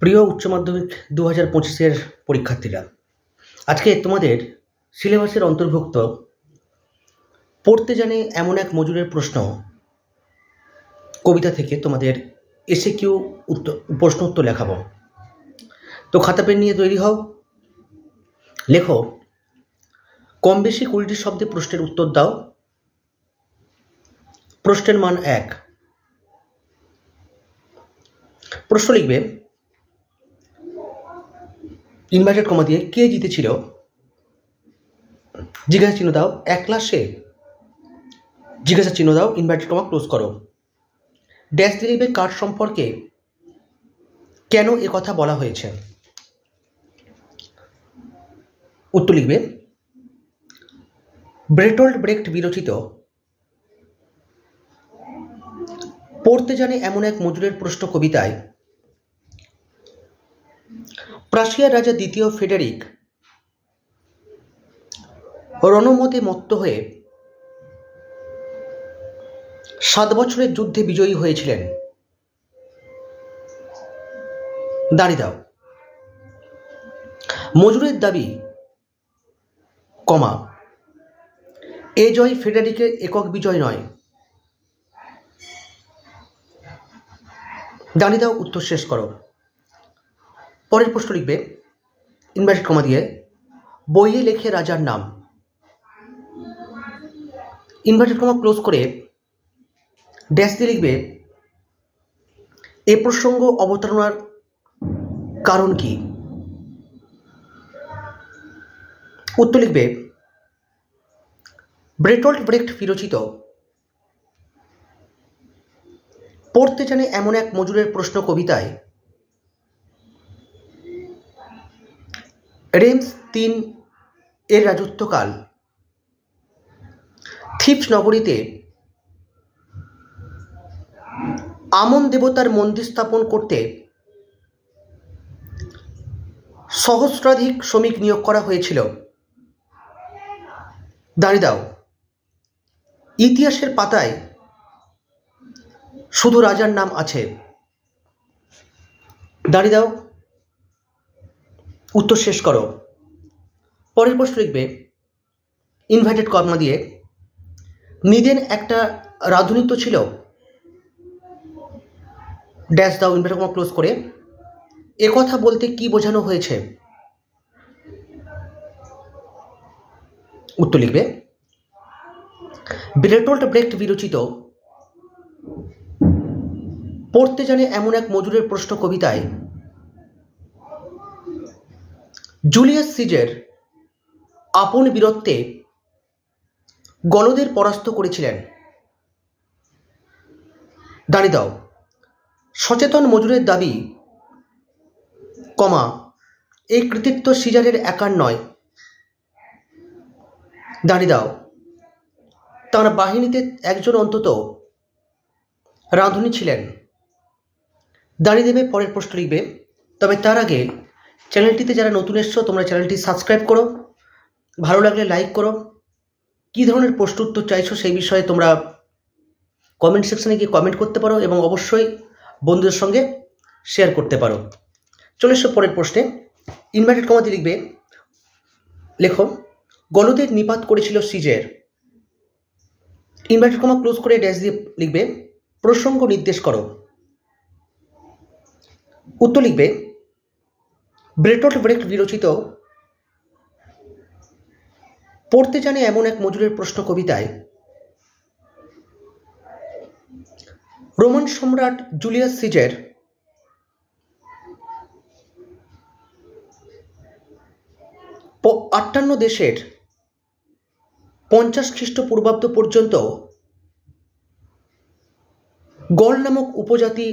প্রিয় উচ্চ মাধ্যমিক 2025-এর পরীক্ষার্থীরা, আজকে তোমাদের সিলেবাসের অন্তর্ভুক্ত পড়তে জানে এমন এক মজুরের প্রশ্ন কবিতা থেকে তোমাদের এসএকিউ প্রশ্ন উত্তর লেখাবো। তো খাতা পেন নিয়ে তৈরি হও, লেখো কম বেশি 20টি শব্দে প্রশ্নের উত্তর দাও। প্রশ্নের মান 1। প্রশ্ন লিখবে ইনভার্টেড কমা দিয়ে কে জিতেছিল, জিজ্ঞাসা চিহ্ন দাও। একলা সে, জিজ্ঞাসা চিহ্ন দাও, ইনভার্টেড কমা ক্লোজ করো। ড্যাশ দিয়ে লিখবে কার সম্পর্কে কেন এ কথা বলা হয়েছে। উত্তর লিখবে বেরটোল্ট ব্রেখট বিরচিত পড়তে জানে এমন এক মজুরের প্রশ্ন কবিতায় প্রাশিয়ার রাজা দ্বিতীয় ফেডারিক রণমদে মত্ত হয়ে 7 বছরের যুদ্ধে বিজয়ী হয়েছিলেন। দাঁড়িয়ে দাও। মজুরের দাবি কমা এ জয় ফেডারিকের একক বিজয় নয়। দাঁড়িয়ে দাও, উত্তর শেষ করো। পরের প্রশ্ন লিখবে ইনভার্টেড কমা দিয়ে বইয়ে লেখে রাজার নাম, ইনভার্টেড কমা ক্লোজ করে ড্যাশ দিয়ে লিখবে এ প্রসঙ্গ অবতারণার কারণ কি। উত্তর লিখবে বেরটোল্ট ব্রেখট বিরচিত পড়তে জানে এমন এক মজুরের প্রশ্ন কবিতায় রেমস 3 এর রাজত্বকাল থিপস নগরীতে আমন দেবতার মন্দির স্থাপন করতে সহস্রাধিক শ্রমিক নিয়োগ করা হয়েছিল। দাঁড়িয়ে দাও। ইতিহাসের পাতায় শুধু রাজার নাম আছে। দাঁড়িয়ে দাও, উত্তর শেষ করো। পরের প্রশ্ন লিখবে ইনভার্টেড কমা দিয়ে নিদেন একটা রাধুনী তো ছিল, ড্যাশ দাও, ইনভার্টেড কমা ক্লোজ করে এ কথা বলতে কি বোঝানো হয়েছে। উত্তর লিখবে বেরটোল্ট ব্রেখট বিরচিত পড়তে জানে এমন এক মজুরের প্রশ্ন কবিতায় জুলিয়াস সিজার আপন বীরত্বে গলদের পরাস্ত করেছিলেন। দাঁড়িয়ে দাও। সচেতন মজুরের দাবি কমা এই কৃতিত্ব সিজারের একার নয়। দাঁড়িয়ে দাও। তাঁর বাহিনীতে একজন অন্তত রাঁধুনি ছিলেন। দাঁড়িয়ে দেবে। পরের প্রশ্ন লিখবে। তবে তার আগে চ্যানেলটিতে যারা নতুন এসছো তোমরা চ্যানেলটি সাবস্ক্রাইব করো, ভালো লাগলে লাইক করো। কী ধরনের প্রশ্ন উত্তর চাইছো সেই বিষয়ে তোমরা কমেন্ট সেকশনে গিয়ে কমেন্ট করতে পারো এবং অবশ্যই বন্ধুদের সঙ্গে শেয়ার করতে পারো। চলে এসো পরের প্রশ্নে। ইনভার্টেড কমা দিয়ে লিখবে লেখো গলদের নিপাত করেছিল সিজার, ইনভার্টেড কমা ক্লোজ করে ড্যাশ দিয়ে লিখবে প্রসঙ্গ নির্দেশ করো। উত্তর লিখবে বেরটোল্ট ব্রেখট বিরচিত পড়তে জানে এমন এক মজুরের প্রশ্ন কবিতায় রোমান সম্রাট জুলিয়াস সিজার 58 দেশের 50 খ্রিস্টপূর্বাব্দ পর্যন্ত গল নামক উপজাতি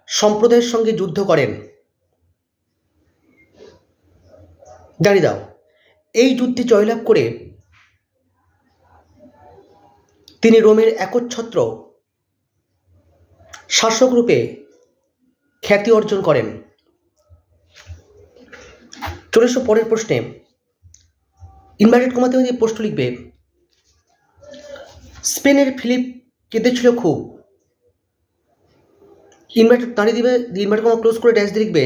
সম্প্রদায়ের সঙ্গে যুদ্ধ করেন। দাঁড়িয়ে দাও। এই যুদ্ধে জয়লাভ করে তিনি রোমের একচ্ছত্র শাসকরূপে খ্যাতি অর্জন করেন। চলে এসো পরের প্রশ্নে। ইনভার্টেড কমাতে দিয়ে প্রশ্ন লিখবে স্পেনের ফিলিপ কেঁদেছিল খুব, ইনভার্টার দাঁড়িয়ে দিবে, ইনভার্টার কমা ক্লোজ করে ড্যাশ দিয়ে লিখবে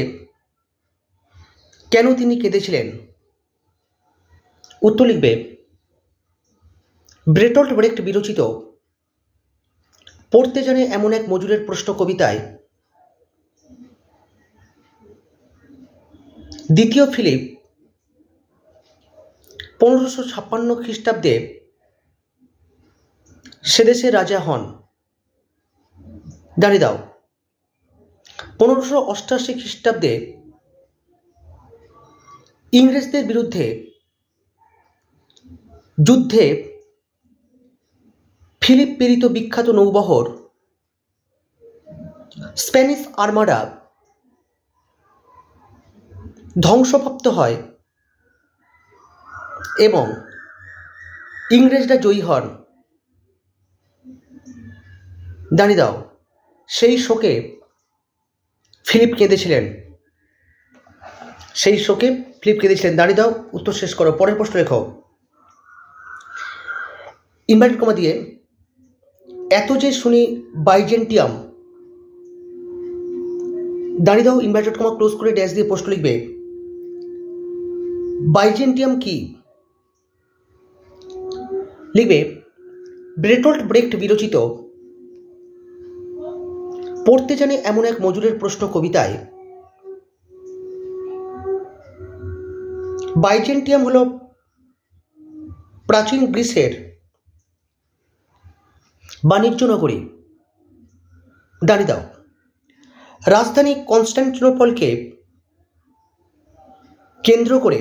কেন তিনি কেঁদেছিলেন। উত্তর লিখবে বেরটোল্ট ব্রেখট বিরচিত পড়তে জানে এমন এক মজুরের প্রশ্ন কবিতায় দ্বিতীয় ফিলিপ 1556 খ্রিস্টাব্দে সেদেশে রাজা হন। দাঁড়িয়ে দাও। 1588 খ্রিস্টাব্দে ইংরেজদের বিরুদ্ধে যুদ্ধে ফিলিপ প্রেরিত বিখ্যাত নৌবহর স্প্যানিশ আর্মাডা ধ্বংসপ্রাপ্ত হয় এবং ইংরেজরা জয়ী হন। দাঁড়িয়ে দাও। সেই শোকে ফিলিপ কেঁদেছিলেন। দাঁড়িয়ে দাও। উত্তর শেষ করো। পরের প্রশ্ন লেখো। ইনভার্টেড কমা দিয়ে এত যে শুনি বাইজেন্টিয়াম। দাঁড়িয়ে দাও। ইনভার্টেড কমা ক্লোজ করে ড্যাশ দিয়ে প্রশ্ন লিখবে বাইজেন্টিয়াম কি। লিখবে বেরটোল্ট ব্রেখট বিরচিত পড়তে জানে এমন এক মজুরের প্রশ্ন কবিতায় বাইজেন্টিয়াম হল প্রাচীন গ্রিসের বাণিজ্য নগরী। দাঁড়িয়ে দাও। রাজধানী কনস্টান্টিনোপলকে কেন্দ্র করে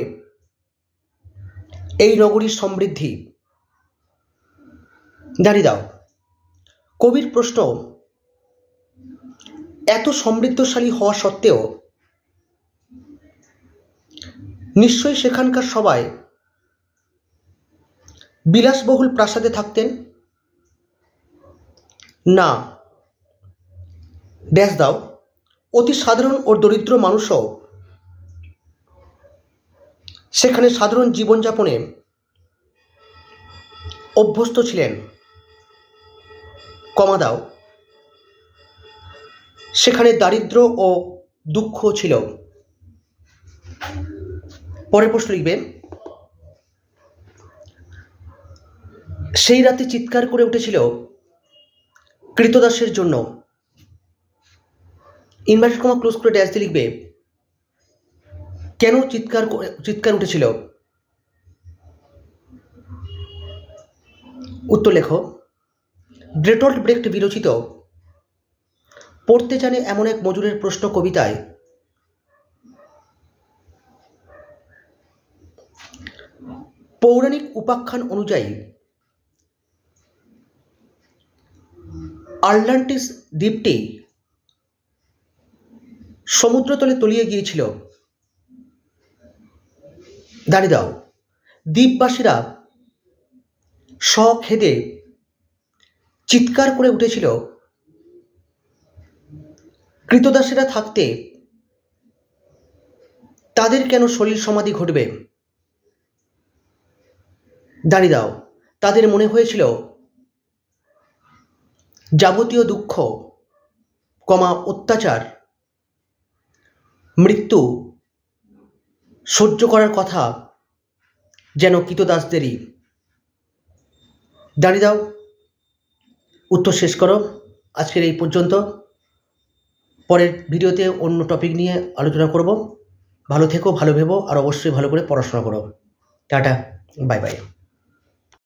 এই নগরীর সমৃদ্ধি। দাঁড়িয়ে দাও। কবির প্রশ্ন এত সমৃদ্ধশালী হওয়া সত্ত্বেও নিশ্চয়ই সেখানকার সবাই বিলাসবহুল প্রাসাদে থাকতেন না। ড্যাশ দাও। অতি সাধারণ ও দরিদ্র মানুষও সেখানে সাধারণ জীবনযাপনে অভ্যস্ত ছিলেন। কমা দাও। সেখানে দারিদ্র্য ও দুঃখ ছিল। পরের প্রশ্ন লিখবে সেই রাতে চিৎকার করে উঠেছিল কৃতদাসের জন্য। ইনভার্টেড কমা ক্লোজ করে ড্যাশ দিয়ে লিখবে কেন চিৎকার উঠেছিল। উত্তর লেখো বেরটোল্ট ব্রেখট বিরচিত পড়তে জানে এমন এক মজুরের প্রশ্ন কবিতায় পৌরাণিক উপাখ্যান অনুযায়ী আটলান্টিস দ্বীপটি সমুদ্রতলে তলিয়ে গিয়েছিল। দাঁড়িয়ে দাও। দ্বীপবাসীরা সখেদে চিৎকার করে উঠেছিল কৃতদাসেরা থাকতে তাদের কেন সলিল সমাধি ঘটবে। দাঁড়িয়ে দাও। তাদের মনে হয়েছিল যাবতীয় দুঃখ কমা অত্যাচার মৃত্যু সহ্য করার কথা যেন কৃতদাসদেরই। দাঁড়িয়ে দাও। উত্তর শেষ করো। আজকের এই পর্যন্ত। পরের ভিডিওতে অন্য টপিক নিয়ে আলোচনা করব। ভালো থেকো, ভালো ভেবো, আর অবশ্যই ভালো করে পড়াশোনা করো। Tata, bye bye.